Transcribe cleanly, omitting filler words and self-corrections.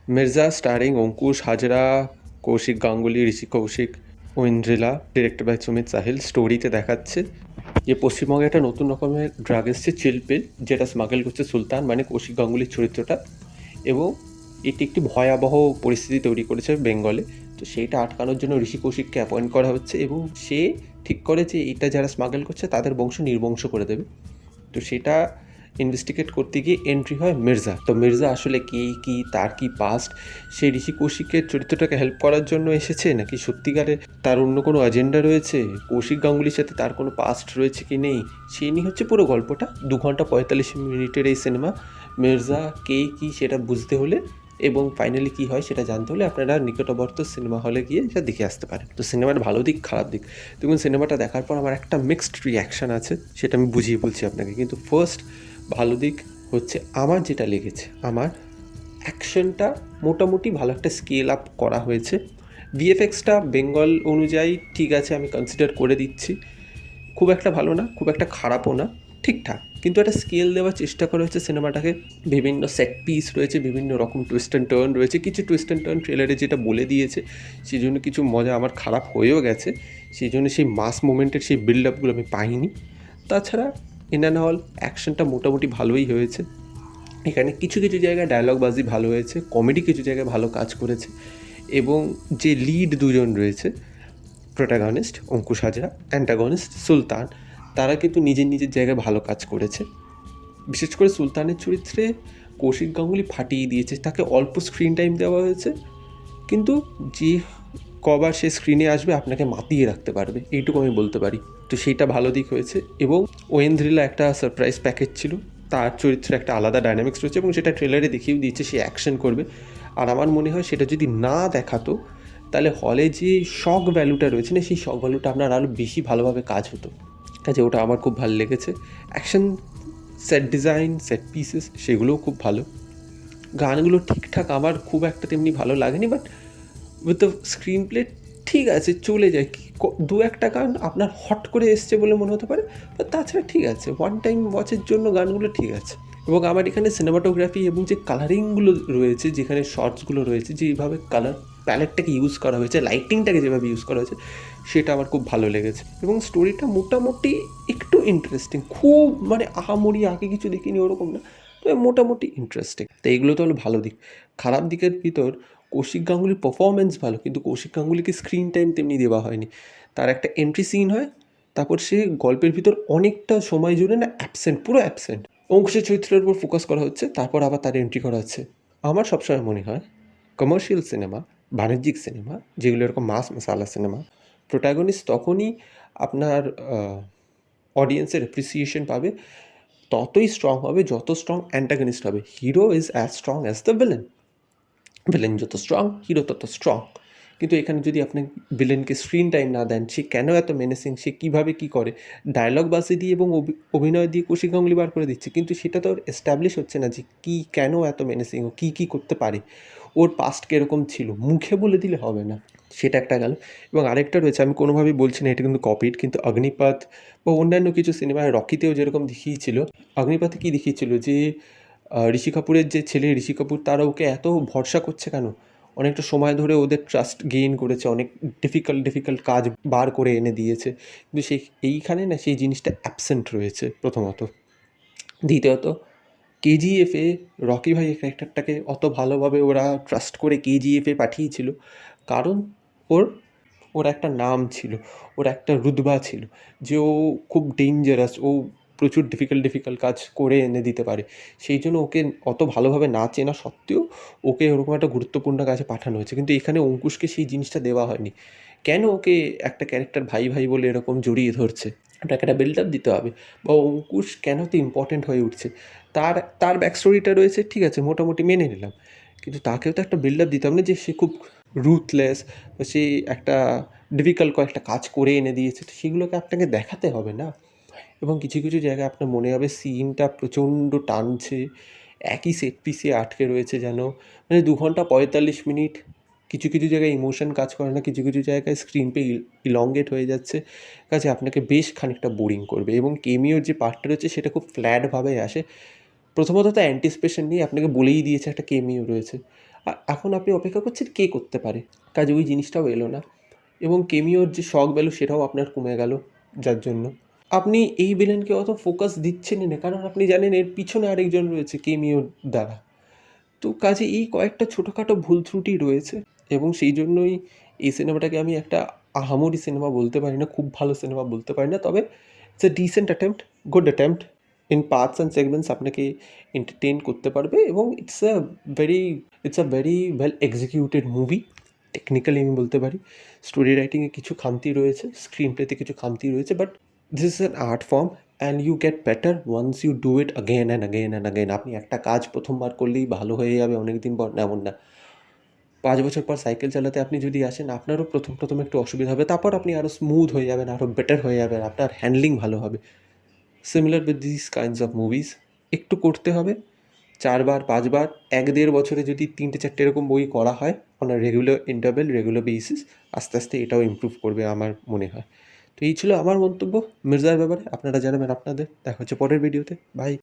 Mirza starring Ankush Hazra, Koushik Ganguly, Rishi Koushik, Aindrila, directed by Sumit Sahil. স্টোরিতে দেখাচ্ছে যে পশ্চিমবঙ্গে একটা নতুন রকমের ড্রাগ এসছে, চিলপিল, যেটা স্মাগল করছে সুলতান মানে কৌশিক গাঙ্গুলির চরিত্রটা, এবং এটি একটি ভয়াবহ পরিস্থিতি তৈরি করেছে বেঙ্গলে। তো সেইটা আটকানোর জন্য ঋষি কৌশিককে অ্যাপয়েন্ট করা হচ্ছে এবং সে ঠিক করে যে এটা যারা স্মাগল করছে তাদের বংশ নির্বংশ করে দেবে। তো সেটা ইনভেস্টিগেট করতে গিয়ে এন্ট্রি হয় মির্জা। তো মির্জা আসলে কে, কি তার কি পাস্ট, সে ঋষি কৌশিকের চরিত্রটাকে হেল্প করার জন্য এসেছে নাকি সত্যিকারে তার অন্য কোনো এজেন্ডা রয়েছে, কৌশিক গাঙ্গুলির সাথে তার কোনো পাস্ট রয়েছে কি নেই, সেই নিয়ে হচ্ছে পুরো গল্পটা। 2 ঘন্টা 45 মিনিটের এই সিনেমা। মির্জা কে কি সেটা বুঝতে হলে এবং ফাইনালি কী হয় সেটা জানতে হলে আপনারা নিকটবর্তী সিনেমা হলে গিয়ে সেটা দেখে আসতে পারেন। তো সিনেমার ভালো দিক খারাপ দিক, দেখুন সিনেমাটা দেখার পর আমার একটা মিক্সড রিয়াকশান আছে, সেটা আমি বুঝিয়ে বলছি আপনাকে। কিন্তু ফার্স্ট ভালো দিক হচ্ছে আমার যেটা লেগেছে, আমার অ্যাকশনটা মোটামুটি ভালো একটা স্কেল আপ করা হয়েছে। ভিএফএক্সটা বেঙ্গল অনুযায়ী ঠিক আছে, আমি কনসিডার করে দিচ্ছি। খুব একটা ভালো না, খুব একটা খারাপও না, ঠিকঠাক। কিন্তু একটা স্কেল দেওয়ার চেষ্টা করা হচ্ছে সিনেমাটাকে। বিভিন্ন সেট পিস রয়েছে, বিভিন্ন রকম টুইস্ট অ্যান্ড টার্ন রয়েছে। কিছু টুইস্ট অ্যান্ড টার্ন ট্রেলারে যেটা বলে দিয়েছে, সেই জন্য কিছু মজা আমার খারাপ হয়েও গেছে। সেই জন্য সেই মাস মোমেন্টের সেই বিল্ড আপগুলো আমি পাইনি। তাছাড়া ইন অ্যান্ড অল অ্যাকশনটা মোটামুটি ভালোই হয়েছে। এখানে কিছু কিছু জায়গায় ডায়লগবাজি ভালো হয়েছে, কমেডি কিছু জায়গায় ভালো কাজ করেছে, এবং যে লিড দুজন রয়েছে, প্রোটাগনিস্ট অঙ্কুশ হাজরা, অ্যান্টাগনিস্ট সুলতান, তারা কিন্তু নিজের নিজের জায়গায় ভালো কাজ করেছে। বিশেষ করে সুলতানের চরিত্রে কৌশিক গাঙ্গুলি ফাটিয়ে দিয়েছে। তাকে অল্প স্ক্রিন টাইম দেওয়া হয়েছে, কিন্তু যে কবার সে স্ক্রিনে আসবে আপনাকে মাতিয়ে রাখতে পারবে, এইটুকু আমি বলতে পারি। তো সেইটা ভালো দিক হয়েছে। এবং ওয়েন্দ্রিলা একটা সারপ্রাইজ প্যাকেজ ছিল, তার চরিত্রে একটা আলাদা ডায়নামিক্স রয়েছে এবং সেটা ট্রেলারে দেখিয়েও দিয়েছে, সে অ্যাকশন করবে। আর আমার মনে হয় সেটা যদি না দেখাতো তাহলে হলে যে শক ভ্যালুটা রয়েছে না, সেই শক ভ্যালুটা আপনার আরও বেশি ভালোভাবে কাজ হতো। কাজে ওটা আমার খুব ভালো লেগেছে। Action, set design, set pieces সেগুলোও খুব ভালো। গানগুলো ঠিকঠাক, আমার খুব একটা তেমনি ভালো লাগেনি, but with the screen play ঠিক আছে, চলে যায়। দু একটা গান আপনার হট করে এসছে বলে মনে হতে পারে, বাট তাছাড়া ঠিক আছে, ওয়ান টাইম ওয়াচের জন্য গানগুলো ঠিক আছে। এবং আমার এখানে সিনেমাটোগ্রাফি এবং যে কালারিংগুলো রয়েছে, যেখানে শর্টসগুলো রয়েছে, যেভাবে কালার প্যালেটটাকে ইউজ করা হয়েছে, লাইটিংটাকে যেভাবে ইউজ করা হয়েছে, সেটা আমার খুব ভালো লেগেছে। এবং স্টোরিটা মোটামুটি একটু ইন্টারেস্টিং, খুব মানে আহামরি আগে কিছু দেখিনি ওরকম না, তবে মোটামুটি ইন্টারেস্টিং। তো এইগুলো তো হলো ভালো দিক। খারাপ দিকের ভিতর কৌশিক গাঙ্গুলির পারফরমেন্স ভালো, কিন্তু কৌশিক গাঙ্গুলিকে স্ক্রিন টাইম তেমনি দেওয়া হয়নি। তার একটা এন্ট্রি সিন হয়, তারপর সে গল্পের ভিতর অনেকটা সময় জুড়ে না অ্যাবসেন্ট, পুরো অ্যাবসেন্ট। অংশের চরিত্রের উপর ফোকাস করা হচ্ছে, তারপর আবার তার এন্ট্রি করা হচ্ছে। আমার সবসময় মনে হয় কমার্শিয়াল সিনেমা, বাণিজ্যিক সিনেমা, যেগুলো এরকম মাস মশালা সিনেমা, প্রোটাগনিস্ট তখনই আপনার অডিয়েন্সের অ্যাপ্রিসিয়েশন পাবে, ততই স্ট্রং হবে যত স্ট্রং অ্যান্টাগনিস্ট হবে। Hero is as strong as the villain, villain যত স্ট্রং হিরো তত স্ট্রং। কিন্তু এখানে যদি আপনি ভিলেনকে স্ক্রিন টাইম না দেন, সে কেন এত মেনেসিং, সে কীভাবে কী করে, ডায়লগ বাসি দিয়ে এবং অভিনয় দিয়ে কৌশিক গাঙ্গুলি বার করে দিচ্ছে, কিন্তু সেটা তো এস্টাবলিশ হচ্ছে না যে কী কেন এত মেনেসিং, ও কী কী করতে পারে, ওর পাস্ট কীরকম ছিল, মুখে বলে দিলে হবে না। সেটা একটা গেল। এবং আরেকটা রয়েছে, আমি কোনোভাবেই বলছি না এটা কিন্তু কপিড, কিন্তু অগ্নিপথ বা অন্যান্য কিছু সিনেমায়, রকিতেও যেরকম দেখিয়েছিল, অগ্নিপথে কী দেখিয়েছিল যে ঋষি কাপুরের যে ছেলে ঋষি কাপুর, তারা ওকে এত ভরসা করছে কেন, অনেকটা সময় ধরে ওদের ট্রাস্ট গেইন করেছে, অনেক ডিফিকাল্ট কাজ বার করে এনে দিয়েছে, কিন্তু এইখানে না সেই জিনিসটা অ্যাবসেন্ট রয়েছে প্রথমত। দ্বিতীয়ত কেজিএফে রকি ভাই ক্যারেক্টারটাকে অত ভালোভাবে ওরা ট্রাস্ট করে কেজিএফে পাঠিয়েছিল, কারণ ওর ওর একটা নাম ছিল, ওর একটা রুতবা ছিল, যে ও খুব ডেঞ্জারাস, ও প্রচুর ডিফিকাল্ট কাজ করে এনে দিতে পারে। সেই জন্য ওকে অত ভালোভাবে না চেনা সত্ত্বেও ওকে ওরকম একটা গুরুত্বপূর্ণ কাজে পাঠানো হয়েছে, কিন্তু এখানে অঙ্কুশকে সেই জিনিসটা দেওয়া হয়নি। কেন ওকে একটা ক্যারেক্টার ভাই ভাই বলে এরকম জড়িয়ে ধরছে, ওটাকে একটা বিল্ড আপ দিতে হবে। বা অঙ্কুশ কেন তো ইম্পর্ট্যান্ট হয়ে উঠছে, তার তার ব্যাক স্টোরিটা রয়েছে, ঠিক আছে, মোটামুটি মেনে নিলাম, কিন্তু তাকেও তো একটা বিল্ড আপ দিতে হবে না, যে সে খুব রুথলেস, বা সে একটা ডিফিকাল্ট কয়েকটা কাজ করে এনে দিয়েছে, তো সেগুলোকে আপনাকে দেখাতে হবে না। এবং কিছু কিছু জায়গায় আপনার মনে হবে সিনটা প্রচণ্ড টানছে, একই সেট পিসে আটকে রয়েছে যেন, মানে 2 ঘন্টা 45 মিনিট, কিছু কিছু জায়গায় ইমোশন কাজ করে না, কিছু কিছু জায়গায় স্ক্রিন পে ইলংগেট হয়ে যাচ্ছে, কাজে আপনাকে বেশ খানিকটা বোরিং করবে। এবং কেমিওর যে পার্টটা রয়েছে সেটা খুব ফ্ল্যাটভাবে আসে। প্রথমত তো অ্যান্টিসিপেশন নেই, আপনাকে বলেই দিয়েছে একটা কেমিও রয়েছে। এখন আপনি অপেক্ষা করছেন কে করতে পারে, কাজে ওই জিনিসটাও এলো না। এবং কেমিওর যে শক ভ্যালু সেটাও আপনার কমে গেল, যার জন্য আপনি এই ভিলেনকে অত ফোকাস দিচ্ছেনই না, কারণ আপনি জানেন এর পিছনে আরেকজন রয়েছে কেমিওর দ্বারা। তো কাজে এই কয়েকটা ছোটোখাটো ভুল ত্রুটি রয়েছে, এবং সেই জন্যই এই সিনেমাটাকে আমি একটা আহামরি সিনেমা বলতে পারি না, খুব ভালো সিনেমা বলতে পারি না, তবে it's a dissent attempt, good attempt. In parts and segments আপনাকে এন্টারটেন করতে পারবে, এবং it's a very well executed movie. Technically আমি বলতে পারি স্টোরি রাইটিংয়ে কিছু খামতি রয়েছে, স্ক্রিন প্লেতে কিছু খামতি রয়েছে, but this is an art form and you get better once you do it again and again and again. আপনি একটা কাজ প্রথমবার করলেই ভালো হয়ে যাবে অনেক দিন পর, এমন না। 5 বছর পর সাইকেল চালাতে আপনি যদি আসেন, আপনারও প্রথম একটু অসুবিধা হবে, তারপর আপনি আরও স্মুথ হয়ে যাবেন, আরও বেটার হয়ে যাবেন, আপনার হ্যান্ডলিং ভালো হবে। Similar with this kinds of movies, একটু করতে হবে 4 বার 5 বার, 1-1.5 বছরে যদি 3-4টে এরকম বই করা হয় on a regular interval, regular basis, আস্তে আস্তে এটাও ইমপ্রুভ করবে আমার মনে হয়। তো এই ছিল আমার মন্তব্য মির্জার ব্যাপারে। আপনারা জানাবেন আপনাদের। দেখা হচ্ছে পরের ভিডিওতে। বাই।